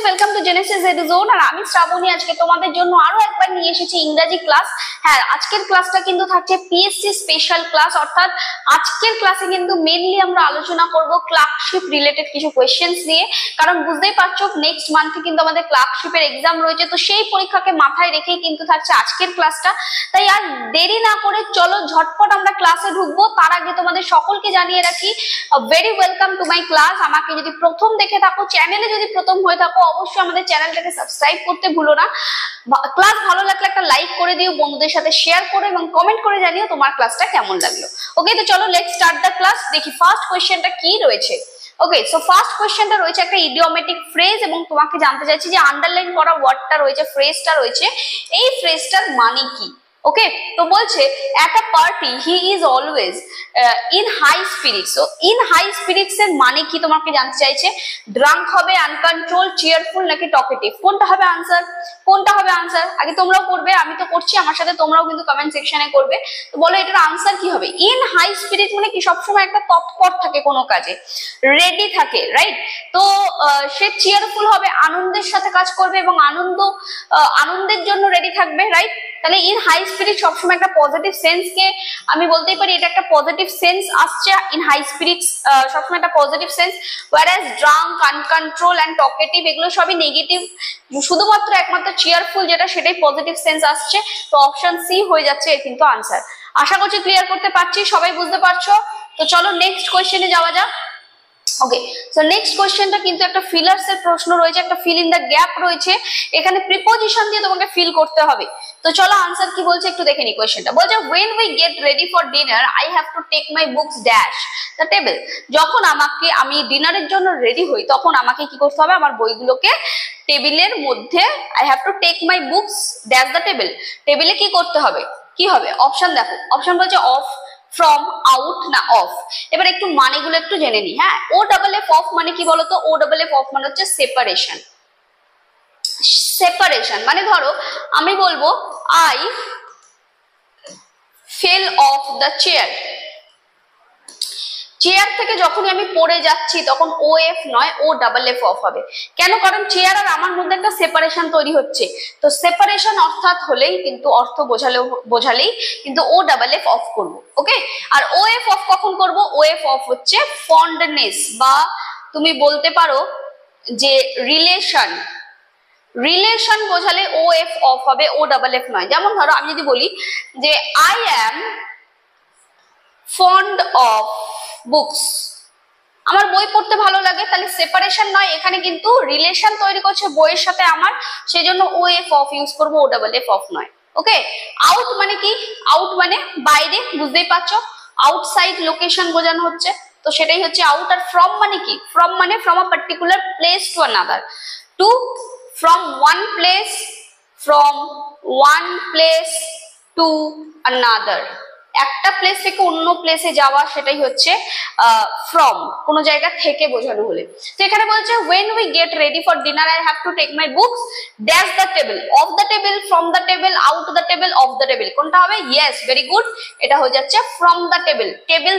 Welcome to Genesis Eduzone. আর আমি শ্রাবণী আজকে তোমাদের জন্য আরো একবার নিয়ে এসেছি ইংরেজি ক্লাস। হ্যাঁ, আজকের ক্লাসটা কিন্তু থাকছে পিএসসি স্পেশাল ক্লাস, অর্থাৎ আজকের ক্লাসে কিন্তু মেইনলি আমরা আলোচনা করব ক্লার্কশিপ রিলেটেড কিছু কোয়েশ্চেন্স নিয়ে। কারণ বুঝতেই পারছো নেক্সট মান্থে কিন্তু আমাদের ক্লার্কশিপের এক্সাম রয়েছে, তো সেই পরীক্ষাকে মাথায় রেখেই কিন্তু থাকছে আজকের ক্লাসটা। তাই আর দেরি না করে চলো ঝটপট আমরা ক্লাসে ঢুকবো। তার আগে তোমাদের সকলকে জানিয়ে রাখি very welcome to my class. আমাকে যদি প্রথম দেখে থাকো, চ্যানেলে যদি প্রথম হয়ে থাকো, অবশ্যই আমাদের চ্যানেলটাকে সাবস্ক্রাইব করতে ভুলো না। ক্লাস ভালো লাগলে একটা লাইক করে দিও, বন্ধুদের সাথে শেয়ার করো এবং কমেন্ট করে জানিও তোমার ক্লাসটা কেমন লাগলো। ওকে, তো চলো লেটস স্টার্ট দ্য ক্লাস। দেখি ফার্স্ট কোয়েশ্চেনটা কি রয়েছে। ওকে, সো ফার্স্ট কোয়েশ্চেনটা রয়েছে একটা ইডিওমেটিক ফ্রেজ, এবং তোমাকে জানতে চাইছি যে আন্ডারলাইন করা ওয়ার্ডটা রয়েছে, ফ্রেজটা রয়েছে, এই ফ্রেজটার মানে কি। ওকে, তো বলছে at a party he is always in high spirits। so in high spirits এর মানে কি তোমাকে জানতে চাইছে। ড্রাঙ্ক হবে, আনকন্ট্রোল, চিয়ারফুল নাকি টকেটিভ, কোনটা হবে আনসার? কোনটা হবে আনসার? আগে তোমরাও করবে, আমি তো করছি, আমার সাথে তোমরাও কিন্তু কমেন্ট সেকশনে করবে। তো বলো এটার আনসার কি হবে। ইন হাই স্পিরিট মানে কি সবসময় একটা তৎপর থাকে, কোনো কাজে রেডি থাকে, রাইট। তো সে চিয়ারফুল হবে, আনন্দের সাথে কাজ করবে এবং আনন্দের জন্য রেডি থাকবে, রাইট। তাহলে ইন হাই স্পিরিট সবসময় একটা পজিটিভ সেন্সকে আমি বলতেই পারি এটা একটা পজিটিভ সেন্স আসছে। ইন হাই স্পিরিটস সবসময় একটা পজিটিভ সেন্স, ওয়ারাস ড্রাঙ্ক, আনকন্ট্রোল এন্ড টকেটিভ এগুলো সবই নেগেটিভ। শুধুমাত্র একমাত্র চিয়ারফুল যেটা সেটাই পজিটিভ সেন্স আসছে। তো অপশন সি হয়ে যাচ্ছে এর কিন্তু আনসার। আশা করছি ক্লিয়ার করতে পারছি, সবাই বুঝতে পারছো। তো চলো নেক্সট কোয়েশ্চেনে যাওয়া যাক। ওকে, সো নেক্সট কোয়েশ্চেনটা কিন্তু একটা ফিলার্স এর প্রশ্ন রয়েছে, একটা ফিল ইন দ্য গ্যাপ রয়েছে, এখানে প্রিপোজিশন দিয়ে তোমাকে ফিল করতে হবে। তো চলো আনসার কি বলছে একটু দেখে নি। কোয়েশ্চেনটা বলছে when we get ready for dinner I have to take my books dash the table। যখন আমি ডিনারের জন্য রেডি হই তখন আমাকে কি করতে হবে, আমার বইগুলোকে টেবিলের মধ্যে I have to take my books dash the table, টেবিলে কি করতে হবে, কি হবে অপশন দেখো। অপশন বলছে অফ, ফ্রম, আউট না অফ। এবার একটু মানেগুলো একটু জেনে নি। হ্যাঁ, ও ডাবল এফ অফ মানে কি বলতো, ও ডাবল এফ অফ মানে হচ্ছে সেপারেশন। সেপারেশন মানে ধরো আমি বলবো I fail of the chair. Chair থেকে যখনই আমি পড়ে যাচ্ছি তখন ও এফ নয়, ও ডাবল এফ অফ হবে। কেন? কারণ চেয়ার আর আমার মধ্যে একটা সেপারেশন তৈরি হচ্ছে। তো সেপারেশন অর্থাৎ হলেই কিন্তু অর্থ বোঝালেই কিন্তু ও ডাবল এফ অফ করবো। ওকে, আর ও এফ অফ কখন করব? ও এফ অফ হচ্ছে ফন্ডনেস, বা তুমি বলতে পারো যে রিলেশন বোঝালে ও এফ অফ হবে, ও ডাবল এফ নয়। যেমন ধরো আমি যদি বলি যে I am fond of books, আমার বই পড়তে ভালো লাগে, তাহলে সেপারেশন নয়, এখানে কিন্তু রিলেশন তৈরি করছে বইয়ের সাথে আমার, সেই জন্য ও এফ অফ ইউজ করবো, ও ডাবল এফ অফ নয়। ওকে, আউট মানে কি? আউট মানে বাইরে, বুঝতেই পারছো, আউটসাইড লোকেশন বোঝানো হচ্ছে, তো সেটাই হচ্ছে আউট। আর ফ্রম মানে কি? ফ্রম মানে from a particular place to another, to from one place to another, একটা প্লেস থেকে অন্য প্লেসে যাওয়া, সেটাই হচ্ছে ফ্রম, কোন জায়গা থেকে বোঝানো হলে। তো এখানে বলছে when we get ready for dinner I have to take my books dash the table, off the table, from the table, out the table, off the table, কোনটা হবে? yes, very good, এটা হয়ে যাচ্ছে from the table, টেবিল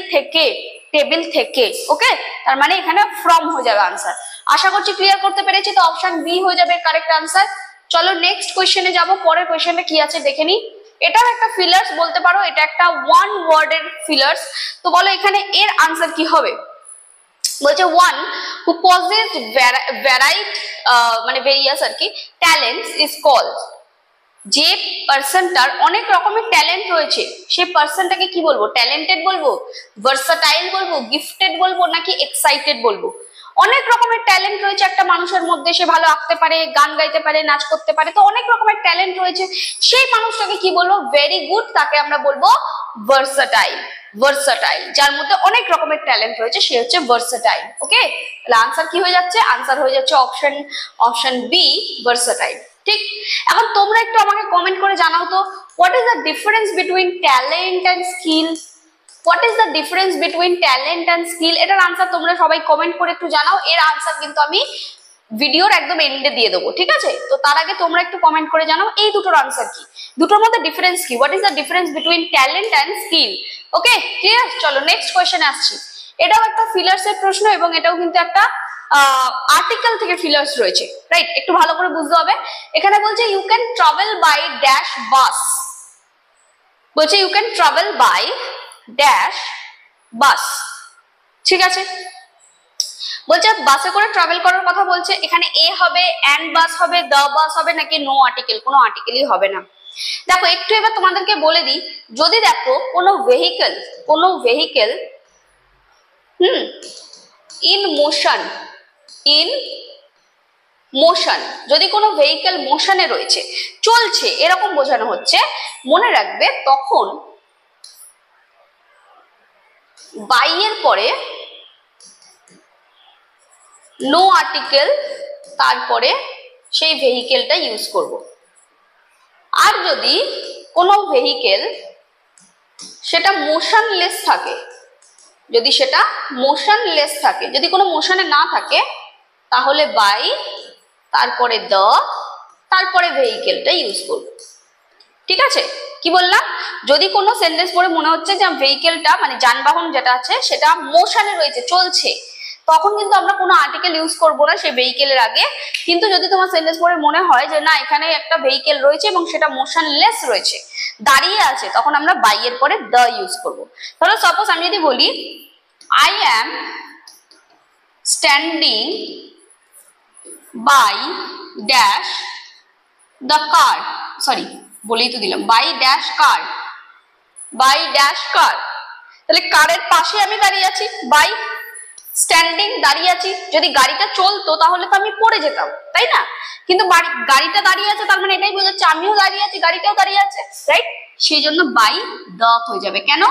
থেকে। ওকে, তার মানে এখানে from হয়ে যাবে আনসার। আশা করছি ক্লিয়ার করতে পেরেছি। তো অপশন বি হয়ে যাবে কারেক্ট আনসার। চলো নেক্সট কোয়েশ্চেনে যাব। পরের কোয়েশ্চেনে কি আছে দেখে নি। এটাও একটা ফিলার্স বলতে পারো, এটা একটা ওয়ান ওয়ার্ডের ফিলার্স। তো বলো এখানে এর আনসার কি হবে। বলছে ওয়ান হু পজেসড ভেরিয়াস আর কি ট্যালেন্টস ইজ কল্ড, যে পার্সনটার অনেক রকমের ট্যালেন্ট রয়েছে সেই পার্সনটাকে কি বলবো? ট্যালেন্টেড বলবো, ভার্সাটাইল বলবো, গিফটেড বলবো নাকি এক্সাইটেড বলবো? অনেক রকমের ট্যালেন্ট রয়েছে একটা মানুষের মধ্যে, সে ভালো আঁকতে পারে, গান গাইতে পারে, নাচ করতে পারে, তো অনেক রকমের ট্যালেন্ট রয়েছে, সেই মানুষটাকে কি বলবো? ভেরি গুড, তাকে আমরা বলবো ভার্সাটাইল। যার মধ্যে অনেক রকমের ট্যালেন্ট রয়েছে সে হচ্ছে ভার্সাটাইল। ওকে, তাহলে আনসার কি হয়ে যাচ্ছে? আনসার হয়ে যাচ্ছে অপশন বি, ভার্সাটাইল। ঠিক, এখন তোমরা একটু আমাকে কমেন্ট করে জানাও তো what is the difference between talent and skill. What is the difference between talent and skill, এটার আনসার তোমরা সবাই কমেন্ট করে একটু জানাও। এর আনসার কিন্তু আমি ভিডিওর একদম এন্ডে দিয়ে দেবো, ঠিক আছে? তো তার আগে তোমরা একটু কমেন্ট করে জানাও এই দুটোর আনসার কি, দুটোর মধ্যে ডিফারেন্স কি, what is the difference between talent and skill. Okay, clear? চলো নেক্সট কোয়েশ্চেনে আসছি। এটাও একটা ফিলার্স এর প্রশ্ন এবং এটাও কিন্তু একটা আর্টিকেল থেকে ফিলার্স রয়েছে, রাইট? একটু ভালো করে বুঝতে হবে। এখানে বলছে you can travel by dash bus, বলছে you can travel by dash bus, ঠিক আছে? বলছে বাসে করে ট্রাভেল করার কথা বলছে, এখানে এ হবে, অ্যান্ড বাস হবে, দ্য বাস হবে, নাকি নো আর্টিকেল? কোনো আর্টিকেলই হবে না। দেখো একটু এবার তোমাদেরকে বলে দিই, যদি দেখো কোনো ভেহিকেল ইন মোশন, যদি কোনো ভেহিকেল মোশনে রয়েছে, চলছে, এরকম বোঝানো হচ্ছে, মনে রাখবে তখন বাই এর পরে নো আর্টিকেল, তারপরে সেই ভেহিকেলটা ইউজ করব। আর যদি কোনো ভেহিকেল সেটা মোশনলেস থাকে, যদি কোনো মোশনে না থাকে, তাহলে বাই, তারপরে দ্য, তারপরে ভেহিকেলটা ইউজ করব। ঠিক আছে? কি বললাম? যদি কোনো সেন্টেন্স পড়ে মনে হচ্ছে যে ভেহিকেলটা মানে যানবাহন যেটা আছে সেটা মোশনে রয়েছে, চলছে, তখন কিন্তু আমরা কোনো আর্টিকেল ইউজ করবো না সেই ভেহিকেলের আগে। কিন্তু যদি তোমার সেন্টেন্স পড়ে মনে হয় যে না এখানে একটা ভেহিকেল রয়েছে এবং সেটা মোশনলেস রয়েছে, দাঁড়িয়ে আছে, তখন আমরা বাই এর পরে দ্য ইউজ করব। তাহলে সাপোজ আমি যদি বলি I am standing by dash the car, sorry বলেই তো দিলাম, বাই ড্যাশ কার, তাহলে কারের পাশে আমি দাঁড়িয়ে আছি, বাই স্ট্যান্ডিং দাঁড়িয়ে আছি। যদি গাড়িটা চলতো তাহলে তো আমি পড়ে যেতাম, তাই না? কিন্তু গাড়িটা দাঁড়িয়ে আছে, তার মানে এটাই বোঝাচ্ছে আমিও দাঁড়িয়ে আছি, গাড়িটাও দাঁড়িয়ে আছে, রাইট? সেই জন্য বাই দ্য হয়ে যাবে। কেন?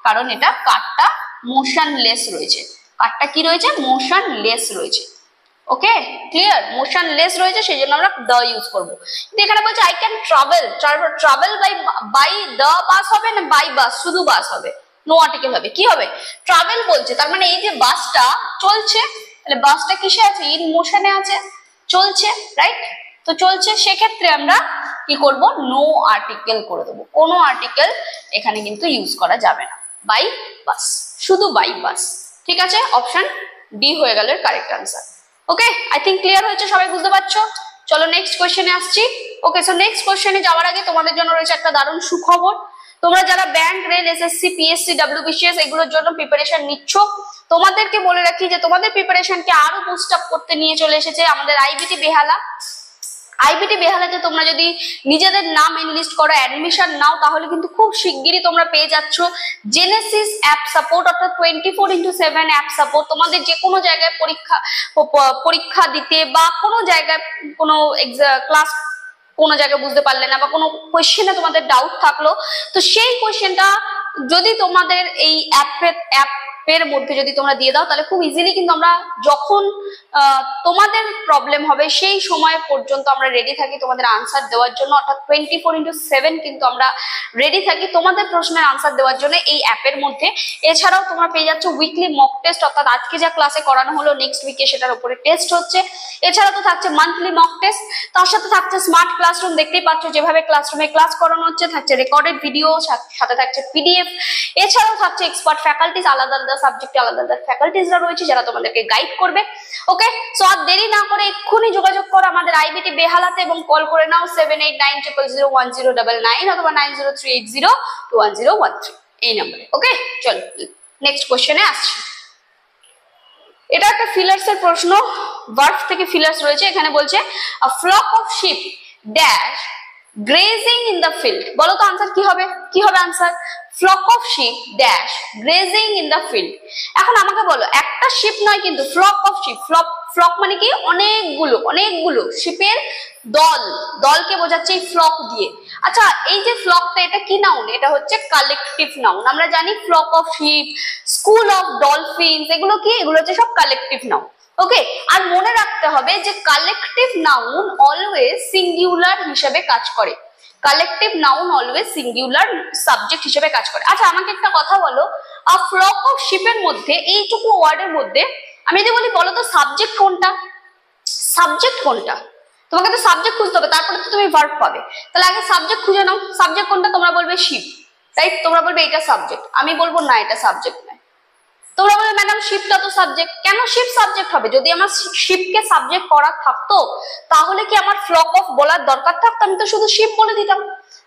কারণ এটা কারটা মোশনলেস রয়েছে। কারটা কি রয়েছে? মোশনলেস রয়েছে। ওকে, ক্লিয়ার? মোশনলেস রয়েছে, সেই জন্য আমরা দ্য ইউজ করব। কিন্তু এখানে বলছে I can travel by the bus হবে না বাই বাস, শুধু বাস হবে, নো আর্টিকেল হবে। কি হবে? ট্রাভেল বলছে, তার মানে এই যে বাসটা চলছে, তাহলে বাসটা কিসে আছে? ইন মোশনে আছে, চলছে, রাইট? তো চলছে, সেক্ষেত্রে আমরা কি করব? নো আর্টিকেল করে দেবো। কোনো আর্টিকেল এখানে কিন্তু ইউজ করা যাবে না, বাই বাস, শুধু বাই বাস। ঠিক আছে? অপশন ডি হয়ে গেল correct answer. Okay, I think clear হয়েছে, সবাই বুঝতে পারছো? চলো নেক্সট কোয়েশ্চেনে আসছি। ওকে, সো নেক্সট কোয়েশ্চেনে যাওয়ার আগে তোমাদের জন্য রয়েছে একটা দারুণ সুখবর। তোমরা যারা bank, rail, SSC, PSC, WBCS এগুলোর জন্য প্রিপারেশন নিচ্ছ, তোমাদেরকে বলে রাখি যে তোমাদের প্রিপারেশনকে আরো বুস্ট আপ করতে নিয়ে চলে এসেছে আমাদের আইবিটি বেহালা। আইবিটি বেহালাতে তোমরা যদি নিজেদের নাম এনলিস্ট করো, অ্যাডমিশন নাও, তাহলে কিন্তু খুব শিগগিরই তোমরা পেয়ে যাচ্ছ জেনেসিস অ্যাপ সাপোর্ট, অর্থাৎ 24/7 অ্যাপ সাপোর্ট। তোমাদের যে কোনো জায়গায় পরীক্ষা দিতে বা কোনো জায়গায় কোনো ক্লাস কোনো জায়গায় বুঝতে পারলে না বা কোনো কোয়েশ্চেনে তোমাদের ডাউট থাকলো, তো সেই কোয়েশ্চেনটা যদি তোমাদের এই অ্যাপের মধ্যে যদি তোমরা দিয়ে দাও, তাহলে খুব ইজিলি কিন্তু আমরা যখন তোমাদের প্রবলেম হবে সেই সময় পর্যন্ত আমরা রেডি থাকি তোমাদের আনসার দেওয়ার জন্য। অর্থাৎ 24/7 কিন্তু আমরা রেডি থাকি তোমাদের প্রশ্নের আনসার দেওয়ার জন্য এই অ্যাপের মধ্যে। এছাড়াও তোমরা পেয়ে যাচ্ছ উইকলি মক টেস্ট, অর্থাৎ আজকে যা ক্লাসে করানো হলো নেক্সট উইকে সেটার উপরে টেস্ট হচ্ছে। এছাড়া তো থাকছে মান্থলি মক টেস্ট, তার সাথে থাকছে স্মার্ট ক্লাসরুম, দেখতেই পাচ্ছ যেভাবে ক্লাসরুমে ক্লাস করানো হচ্ছে, থাকছে রেকর্ডেড ভিডিও, সাথে থাকছে পিডিএফ। এছাড়াও থাকছে এক্সপার্ট ফ্যাকাল্টিজ, আলাদা আলাদা সাবজেক্টে আলাদা আলাদা ফ্যাকাল্টিজরা রয়েছে যারা তোমাদেরকে গাইড করবে। ওকে, সো আর দেরি না করে এক্ষুনি যোগাযোগ করো আমাদের আইবিটি বেহালাতে এবং কল করে নাও 7890001099 অথবা 9038021013 এই নম্বরে। ওকে, চলো নেক্সট কোশ্চেনে আসছি। এটা একটা ফিলার্স এর প্রশ্ন, ভার্ব থেকে ফিলার্স রয়েছে। এখানে বলছে a flock of sheep dash grazing in the field. বলো তো আনসার কি হবে? কি হবে answer? Flock of sheep dash grazing in the field. এখন আমাকে বলো, একটা শিপ নয় কিন্তু, ফ্লক অফ শিপ। ফ্লক মানে কি? অনেকগুলো শিপের দলকে বোঝাচ্ছে এই ফ্লক দিয়ে। আচ্ছা, এই যে ফ্লকটা, এটা কি নাউন? এটা হচ্ছে কালেকটিভ নাউন। আমরা জানি flock of sheep, school of dolphins, এগুলো কি? এগুলো হচ্ছে সব কালেকটিভ নাউন। ওকে, আর মনে রাখতে হবে যে কালেকটিভ নাউন অলওয়েজ সিঙ্গুলার হিসেবে কাজ করে। Collective noun always singular subject হিসেবে কাজ করে। আচ্ছা, আমাকে একটা কথা বলো, আ ফ্লক অফ শিপের মধ্যে, এইটুকু ওয়ার্ডের মধ্যে আমি যদি বলি বলো তো সাবজেক্ট কোনটা? সাবজেক্ট কোনটা? তোমাকে তো সাবজেক্ট খুঁজতে হবে, তারপরে তো তুমি ভার্ব পাবে। তাহলে আগে সাবজেক্ট খুঁজে নাও। সাবজেক্ট কোনটা? তোমরা বলবে শিপ, রাইট? তোমরা বলবে এটা সাবজেক্ট, আমি বলবো না এটা সাবজেক্ট নয়। তোমরা বলে ম্যাডাম শিপটা তো সাবজেক্ট, কেন শিপ সাবজেক্ট হবে? যদি আমার শিপকে সাবজেক্ট করা থাকতো তাহলে কি আমার ফ্লক অফ বলার দরকার থাকতো? আমি তো শুধু শিপ বলে দিতাম,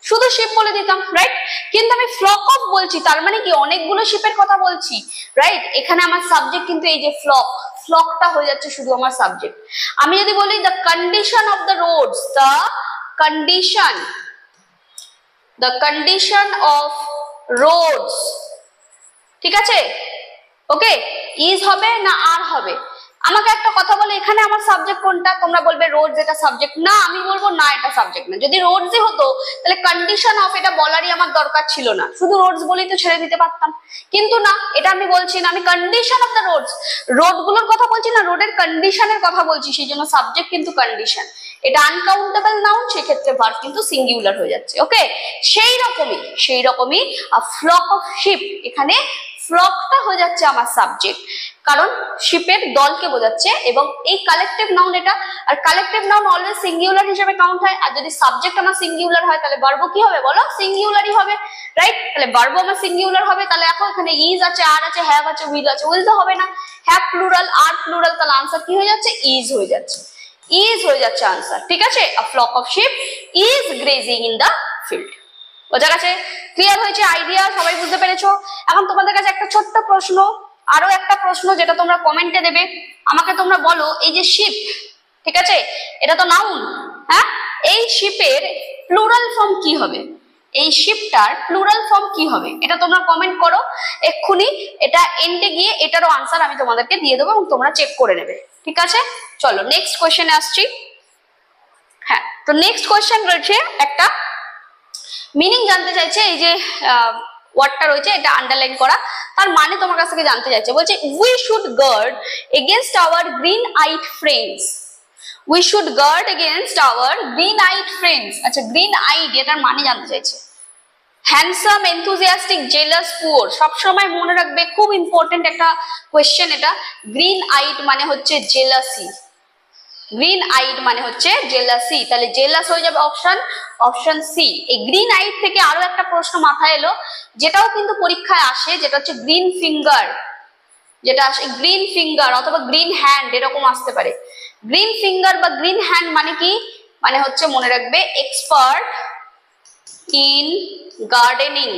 শুধু শিপ বলে দিতাম, রাইট? কিন্তু আমি ফ্লক অফ বলছি, তার মানে কি অনেকগুলো শিপের কথা বলছি, রাইট? এখানে আমার সাবজেক্ট কিন্তু এই যে ফ্লক, ফ্লকটা হয়ে যাচ্ছে শুধু আমার সাবজেক্ট। আমি যদি বলি the condition of the roads, the condition of roads, ঠিক আছে? ওকে, ইজ হবে না আর হবে? আমাকে একটা কথা বলে এখানে আমার সাবজেক্ট কোনটা? তোমরা বলবে রোডস এটা সাবজেক্ট না, আমি বলবো না এটা সাবজেক্ট না। যদি রোডসই হতো তাহলে কন্ডিশন অফ এটা বলারই আমার দরকার ছিল না, শুধু রোডস বলেই তো ছেড়ে দিতে পারতাম। কিন্তু না, এটা আমি বলছি না, আমি condition of the Rhodes, road গুলোর কথা বলছি না, রোডের কন্ডিশনের কথা বলছি, সেই জন্য সাবজেক্ট কিন্তু কন্ডিশন। এটা আনকাউন্টেবল নাউন, সেক্ষেত্রে ভার্ব কিন্তু সিঙ্গুলার হয়ে যাচ্ছে। ওকে, সেই রকমই ফ্লক অফ শিপ, এখানে ফ্লকটা হয়ে যাচ্ছে আমার সাবজেক্ট, কারণ শিপের দলকে বোঝাচ্ছে এবং এই কালেকটিভ নাউন এটা। আর কালেকটিভ নাউন অলওয়েজ সিঙ্গুলার হিসেবে কাউন্ট হয়। আর যদি সাবজেক্ট আমার সিঙ্গুলার হয় তাহলে ভার্ব কি হবে বলো? সিঙ্গুলারই হবে, রাইট? তাহলে ভার্ব আমার সিঙ্গুলার হবে, তাহলে এখন এখানে ইজ আছে, আর আছে, হ্যাভ আছে, উইল আছে। উইল তো হবে না, হ্যাভ প্লুরাল, আর প্লুরাল, তাহলে আনসার কি হয়ে যাচ্ছে? ইজ হয়ে যাচ্ছে, ইজ হয়ে যাচ্ছে আনসার, ঠিক আছে? A flock of sheep is grazing in the field. বোঝা গেছে? ক্লিয়ার হয়েছে? আইডিয়া সবাই বুঝতে পেরেছো? এখন তোমাদের কাছে একটা ছোট্ট প্রশ্ন, আরো একটা প্রশ্ন যেটা তোমরা কমেন্টে দেবে। আমাকে তোমরা বলো, এই যে শিপ, ঠিক আছে, এটা তো নাউন, হ্যাঁ? এই শিপের প্লুরাল ফর্ম কি হবে? এই শিপটার প্লুরাল ফর্ম কি হবে? এটা তোমরা কমেন্ট করো এক্ষুনি। এটা এন্ডে গিয়ে এটারও আনসার আমি তোমাদেরকে দিয়ে দেবো এবং তোমরা চেক করে নেবে, ঠিক আছে? চলো নেক্সট কোয়েশ্চেনে আসছি। হ্যাঁ, তো নেক্সট কোয়েশ্চেন রয়েছে একটা, মিনিং জানতে চাইছে, এই যে ওয়ার্ডটা রয়েছে এটা আন্ডারলাইন করা, তার মানে তোমার কাছ থেকে জানতে চাইছে। বলছে we should guard against our green eyed friends, we should guard against our green eyed friends. আচ্ছা, গ্রিন আইড এটার মানে জানতে চাইছে। হ্যান্ডসাম, এনথুজিয়াস্টিক, জেলাস, পুয়ার, সবসময় মনে রাখবে, খুব ইম্পর্টেন্ট একটা কোয়েশ্চেন এটা। গ্রিন আইড মানে হচ্ছে জেলাসি, গ্রিন আইড মানে হচ্ছে জেলাসি, তাহলে জেলাস হয়ে যাবে অপশন সি। এই গ্রিন আইড থেকে আরো একটা প্রশ্ন মাথায় এলো, যেটাও কিন্তু পরীক্ষায় আসে, যেটা হচ্ছে গ্রিন ফিঙ্গার, যেটা আসে গ্রিন ফিঙ্গার অথবা গ্রিন হ্যান্ড, এরকম আসতে পারে। গ্রিন ফিঙ্গার বা গ্রিন হ্যান্ড মানে কি? মানে হচ্ছে মনে রাখবে expert in gardening,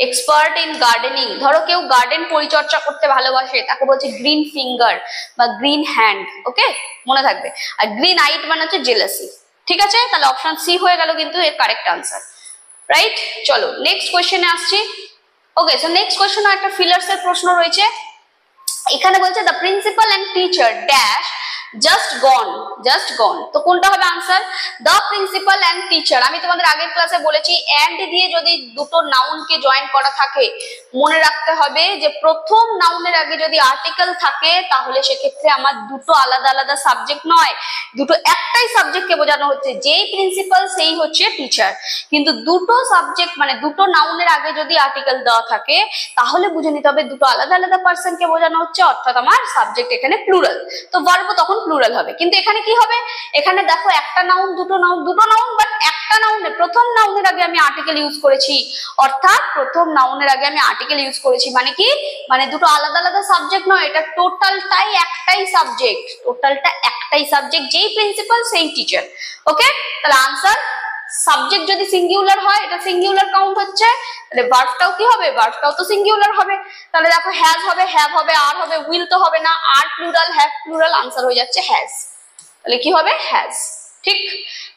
expert in gardening. ধরো কেউ গার্ডেন পরিচর্যা করতে ভালোবাসে, তাকে বলছে গ্রিন ফিঙ্গার বা গ্রিন হ্যান্ড, ওকে, মনে থাকবে। আর গ্রিন আইড মানে হচ্ছে জেলাসি, ঠিক আছে? তাহলে অপশন সি হয়ে গেল কিন্তু এর কারেক্ট আনসার, রাইট? চলো নেক্সট কোয়েশ্চেনে আসছি। ওকে, সো নেক্সট কোয়েশ্চেনে একটা ফিলার্স এর প্রশ্ন রয়েছে। এখানে বলছে the principal and teacher dash just gone, just gone, তো কোনটা হবে answer? The principal and teacher. আমি তোমাদের আগের ক্লাসে বলেছি এন্ড দিয়ে যদি দুটো নাউনকে জয়েন করা থাকে, মনে রাখতে হবে যে প্রথম নাউনের আগে যদি আর্টিকেল থাকে তাহলে সেক্ষেত্রে আমার দুটো আলাদা আলাদা সাবজেক্ট নয়, দুটো একটাই সাবজেক্টকে বোঝানো হচ্ছে, যেই প্রিন্সিপাল সেই হচ্ছে টিচার। কিন্তু দুটো সাবজেক্ট মানে দুটো নাউনের আগে যদি আর্টিকেল দেওয়া থাকে তাহলে বুঝে নিতে হবে দুটো আলাদা আলাদা পার্সনকে বোঝানো হচ্ছে, অর্থাৎ আমার সাবজেক্ট এখানে প্লুরাল, তো ভার্ব তখন প্লুরাল হবে। কিন্তু এখানে কি হবে? এখানে দেখো একটা নাউন, দুটো নাউন, দুটো নাউন, বাট একটা নাউনে প্রথম নাউনের আগে আমি আর্টিকেল ইউজ করেছি, অর্থাৎ প্রথম নাউনের আগে আমি আর্টিকেল ইউজ করেছি, মানে কি? মানে দুটো আলাদা আলাদা সাবজেক্ট নয়, এটা টোটালটাই একটাই সাবজেক্ট, টোটালটা একটাই সাবজেক্ট, যেই প্রিন্সিপাল সেই টিচার। ওকে, তাহলে আনসার সাবজেক্ট যদি সিঙ্গুলার হয় এটা সিঙ্গুলার কাউন্ট হচ্ছে, তাহলে ভার্বটাও কি হবে? ভার্বটাও তো সিঙ্গুলার হবে। তাহলে দেখো হ্যাজ হবে, হ্যাভ হবে, আর হবে, উইল তো হবে না, আর প্লুরাল, হ্যাভ প্লুরাল, আনসার হয়ে যাচ্ছে হ্যাজ। তাহলে কি হবে? হ্যাজ। ঠিক,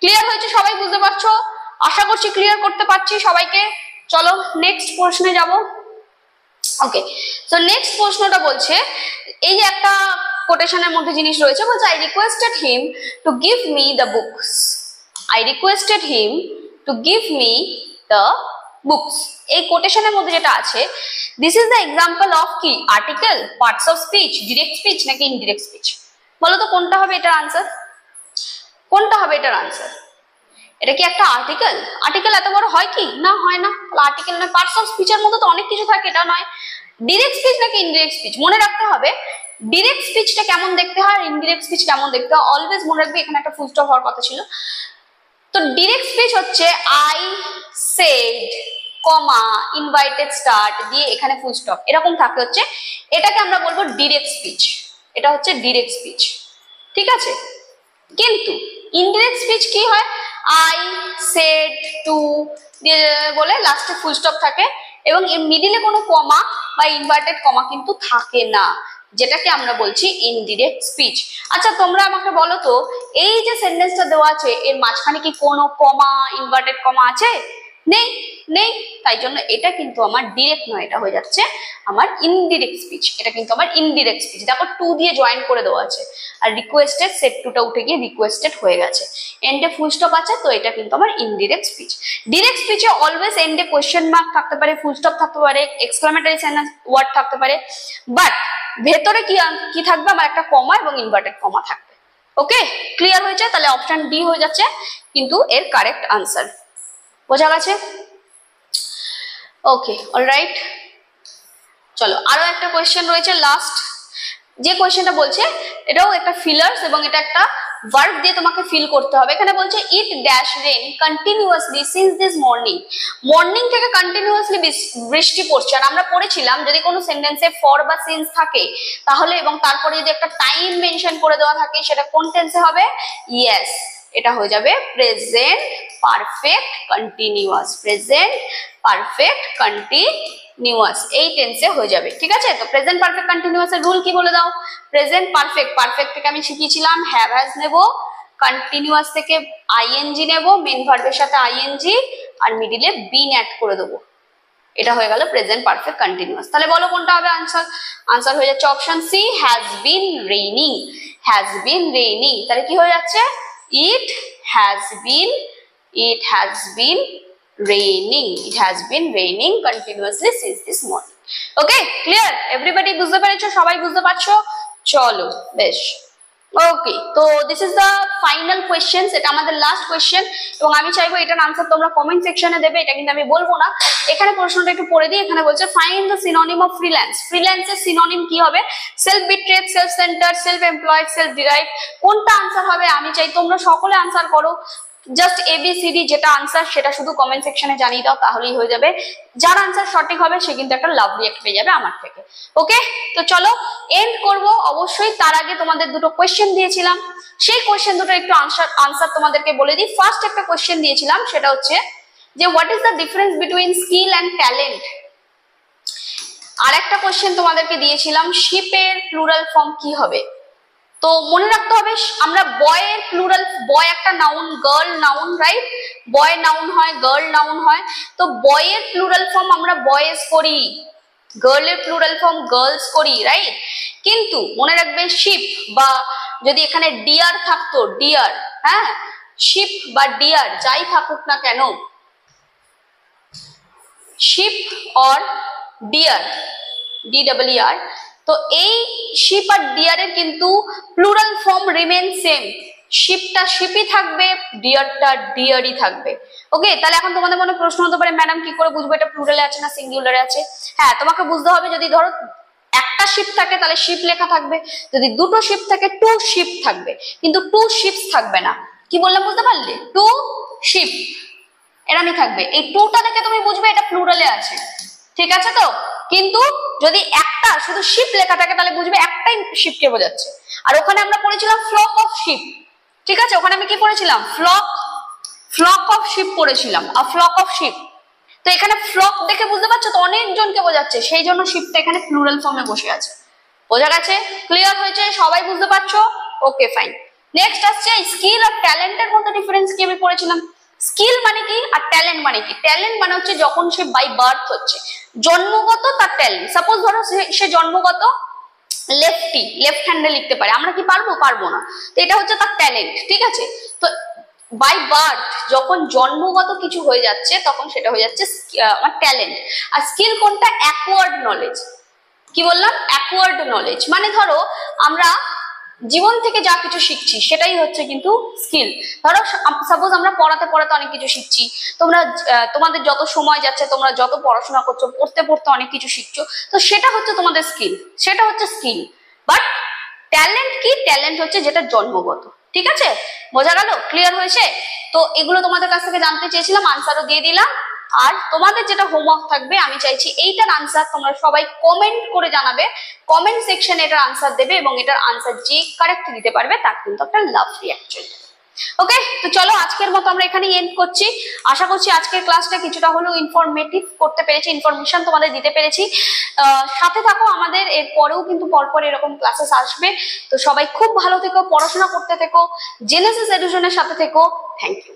ক্লিয়ার হয়েছে? সবাই বুঝতে পারছো? আশা করছি ক্লিয়ার করতে পারছি সবাইকে। চলো নেক্সট প্রশ্নে যাব। ওকে, সো নেক্সট প্রশ্নটা বলছে, এই যে একটা কোটেশনের মধ্যে জিনিস রয়েছে, বলছে I requested him to give me the books, I requested him to give me the books. এই কোটেশনের মধ্যে যেটা আছে, this is the example of কি? Article, parts of speech, direct speech নাকি ইনডিরেক্ট স্পিচ? বলো তো কোনটা হবে এটার আনসার? কোনটা হবে এটার আনসার? এটা কি একটা আর্টিকেল? আর্টিকেল এত বড় হয় কি? না, হয় না। আর্টিকেল নয়, পার্টস অফ স্পিচের মধ্যে তো অনেক কিছু থাকে, এটা নয়। ডিরেক্ট স্পিচ নাকি ইনডিরেক্ট স্পিচ? মনে রাখতে হবে ডিরেক্ট স্পিচটা কেমন দেখতে হয়, ইনডিরেক্ট স্পিচ কেমন দেখতে হয়, অলওয়েজ মনে রাখবে। এখানে একটা ফুল স্টপ হওয়ার কথা ছিল। তো ডিরেক্ট স্পিচ হচ্ছে I said comma, invited start দিয়ে এখানে ফুল স্টপ এরকম থাকে হচ্ছে, এটাকে আমরা বলবো ডিরেক্ট স্পিচ। এটা হচ্ছে ডিরেক্ট স্পিচ, ঠিক আছে। কিন্তু ইনডিরেক্ট স্পিচ কি হয়, আই, সেড, টু দিয়ে বলে লাস্টে ফুল স্টপ থাকে এবং এর মিডিলে কোনো কমা বা ইনভার্টেড কমা কিন্তু থাকে না, যেটাকে আমরা বলছি ইনডিরেক্ট স্পিচ। আচ্ছা তোমরা আমাকে বলো তো, এই যে সেন্টেন্সটা দেওয়া আছে এর মাঝখানে কি কোনো কমা, ইনভার্টেড কমা আছে? নেই, নেই। তাই জন্য এটা কিন্তু আমার ডিরেক্ট নয়, এটা হয়ে যাচ্ছে আমার ইনডিরেক্ট স্পিচ। এটা কিন্তু আমার ইনডিরেক্ট স্পিচ। দেখো টু দিয়ে জয়েন করে দেওয়া আছে, আর রিকোয়েস্টেড সেট টুটা উঠে গিয়ে রিকোয়েস্টেড হয়ে গেছে, এন্ডে ফুল স্টপ আছে, তো এটা কিন্তু আমার ইনডিরেক্ট স্পিচ। ডিরেক্ট স্পিচে অলওয়েজ এন্ডে কোশ্চেন মার্ক থাকতে পারে, ফুল স্টপ থাকতে পারে, এক্সক্লামেটরি ওয়ার্ড থাকতে পারে, বাট ভেতরে কি থাকবে, আমার একটা কমা এবং ইনভার্টেড কমা থাকবে। ওকে, ক্লিয়ার হয়েছে? তাহলে অপশন ডি হয়ে যাচ্ছে কিন্তু এর কারেক্ট আনসার। বোঝা গেছে? ওকে, অলরাইট। চলো আরো একটা কোয়েশ্চেন রয়েছে লাস্ট, যে কোয়েশ্চেনটা বলছে এটাও একটা ফিলার্স এবং এটা একটা ভার্ব দিয়ে তোমাকে ফিল করতে হবে। এখানে বলছে it dash rain continuously since this morning. Morning থেকে কন্টিনিউয়াসলি বৃষ্টি পড়ছে। আর আমরা পড়েছিলাম যদি কোনো সেন্টেন্সে ফর বা সিন্স থাকে তাহলে, এবং তারপরে যদি একটা টাইম মেনশন করে দেওয়া থাকে, সেটা কোন টেন্সে হবে? ইয়েস, এটা হয়ে যাবে present perfect continuous. Present perfect continuous এই টেন্সে হয়ে যাবে, ঠিক আছে। তো প্রেজেন্ট পারফেক্ট কন্টিনিউয়াস এর রুল কি বলে দাও? প্রেজেন্ট পারফেক্ট, পারফেক্ট থেকে আমি শিখিয়েছিলাম হ্যাভ হ্যাজ নেব, কন্টিনিউয়াস থেকে আইএনজি নেব, মেন ভার্বের সাথে আইএনজি আর মিডিলে বিন অ্যাড করে দেবো। এটা হয়ে গেল প্রেজেন্ট পারফেক্ট কন্টিনিউয়াস। তাহলে বলো কোনটা হবে আনসার? আনসার হয়ে যাচ্ছে option C, has been raining. Has been raining, তাহলে কি হয়ে যাচ্ছে? It has been raining. It has been raining continuously since this morning. Okay, clear? Everybody বুঝতে পেরেছো? সবাই বুঝতে পারছো? চলো বেশ। ওকে, তো this is the final question. এটা আমাদের লাস্ট কোয়েশ্চেন এবং আমি চাইবো এটার আনসার তোমরা কমেন্ট সেকশনে দেবে, এটা কিন্তু আমি বলবো না। এখানে প্রশ্নটা একটু পড়ে দিই। এখানে বলছে find the synonym of freelance. ফ্রিল্যান্সের সিনোনিম কি হবে? Self betrayed, self centre, self employed, self derive. কোনটা আনসার হবে? আমি চাই তোমরা সকলে আনসার করো। জাস্ট এবিসিডি যেটা আনসার সেটা শুধু কমেন্ট সেকশনে জানিয়ে দাও, তাহলেই হয়ে যাবে। যার আনসার সঠিক হবে সে কিন্তু একটা লাভ রিঅ্যাক্ট পেয়ে যাবে আমার থেকে। ওকে, তো চলো এন্ড করব। অবশ্যই তার আগে তোমাদের দুটো কোয়েশ্চেন দিয়েছিলাম, সেই কোয়েশ্চেন দুটো একটু আনসার তোমাদেরকে বলে দিই। ফার্স্ট একটা কোয়েশ্চেন দিয়েছিলাম, সেটা হচ্ছে যে what is the difference between skill and talent. আর একটা কোয়েশ্চেন তোমাদেরকে দিয়েছিলাম, শিপের প্লুরাল ফর্ম কি হবে। তো মনে রাখতে হবে আমরা বয়ের প্লুরাল, বয় একটা নাউন, গার্ল নাউন, রাইট? বয় নাউন হয়, গার্ল নাউন হয়। তো বয়ের প্লুরাল ফর্ম আমরা বয়েজ করি, গার্লের প্লুরাল ফর্ম গার্লস করি, রাইট? কিন্তু মনে রাখবে শিপ বা যদি এখানে ডিয়ার থাকতো, ডিয়ার, হ্যাঁ, শিপ বা ডিয়ার যাই থাকুক না কেন, শিপ অর ডিয়ার, DEER, তো এই শিপ আর ডিয়ারের কিন্তু প্লুরাল ফর্ম রিমেন সেম। শিপটা শিপই থাকবে, ডিয়ারটা ডিয়ারই থাকবে। ওকে, তাহলে এখন তোমাদের মনে প্রশ্ন হতে পারে ম্যাডাম কি করে বুঝবো এটা প্লুরালে আছে না সিঙ্গুলারে আছে? হ্যাঁ, তোমাকে বুঝতে হবে যদি ধরো একটা শিপ থাকে তাহলে শিপ লেখা থাকবে, যদি দুটো শিপ থাকে টু শিপ থাকবে, কিন্তু টু শিপস থাকবে না। কি বললাম বুঝতে পারলে? টু শিপ এরমই থাকবে। এই টুটা দেখে তুমি বুঝবে এটা প্লুরালে আছে, ঠিক আছে তো? কিন্তু যদি একটা শুধু শিপ লেখা থাকে তাহলে বুঝবে একটাই শিপকে বোঝাচ্ছে। আর ওখানে আমরা পড়েছিলাম ফ্লক অফ শিপ, ঠিক আছে? ওখানে আমি কি পড়েছিলাম? ফ্লক অফ শিপ পড়েছিলাম, আ ফ্লক অফ শিপ। তো এখানে ফ্লক দেখে বুঝতে পারছো তো অনেকজনকে বোঝাচ্ছে, সেই জন্য শিপটা এখানে প্লুরাল ফর্মে বসে আছে। বোঝা গেছে? ক্লিয়ার হয়েছে? সবাই বুঝতে পারছো? ওকে, ফাইন। নেক্সট আসছে স্কিল আর ট্যালেন্টের মধ্যে ডিফারেন্স কি আমি পড়েছিলাম। স্কিল মানে কি আর ট্যালেন্ট মানে কি? ট্যালেন্ট মানে হচ্ছে যখন সে বাই বার্থ হচ্ছে, জন্মগত তার ট্যালেন্ট। সাপোজ ধরো সে জন্মগত লেফটি, লেফট হ্যান্ডে লিখতে পারে, আমরা কি পারবো? পারবো না। তো এটা হচ্ছে তার ট্যালেন্ট, ঠিক আছে? তো বাই বার্থ যখন জন্মগত কিছু হয়ে যাচ্ছে তখন সেটা হয়ে যাচ্ছে আমার ট্যালেন্ট। আর স্কিল কোনটা? Acquired knowledge. কি বললাম? Acquired knowledge. মানে ধরো আমরা জীবন থেকে যা কিছু শিখছি সেটাই হচ্ছে কিন্তু স্কিল। ধরো সাপোজ আমরা পড়াতে পড়াতে অনেক কিছু শিখছি, তোমরা তোমাদের যত সময় যাচ্ছে তোমরা যত পড়াশোনা করছো, পড়তে পড়তে অনেক কিছু শিখছো, তো সেটা হচ্ছে তোমাদের স্কিল, সেটা হচ্ছে স্কিল। বাট ট্যালেন্ট কি? ট্যালেন্ট হচ্ছে যেটা জন্মগত, ঠিক আছে? বোঝা গেল? ক্লিয়ার হয়েছে? তো এগুলো তোমাদের কাছ থেকে জানতে চেয়েছিলাম, আনসারও দিয়ে দিলাম। আর তোমাদের যেটা হোমওয়ার্ক থাকবে, আমি চাইছি এইটার আনসার তোমরা সবাই কমেন্ট করে জানাবে, কমেন্ট সেকশনে এটার আনসার দেবে এবং এটার আনসার যে কারেক্ট দিতে পারবে তার কিন্তু একটা লাভ রিঅ্যাকশন। ওকে, তো চলো আজকের মতো আমরা এখানেই এন্ড করছি। আশা করছি আজকের ক্লাসটা কিছুটা হলেও ইনফরমেটিভ করতে পেরেছি, ইনফরমেশন তোমাদের দিতে পেরেছি। সাথে থাকো, আমাদের এর পরেও কিন্তু পরপর এরকম ক্লাসেস আসবে। তো সবাই খুব ভালো থেকো, পড়াশোনা করতে থেকো, জেনেসিস এডুকেশনের সাথে থেকো। Thank you.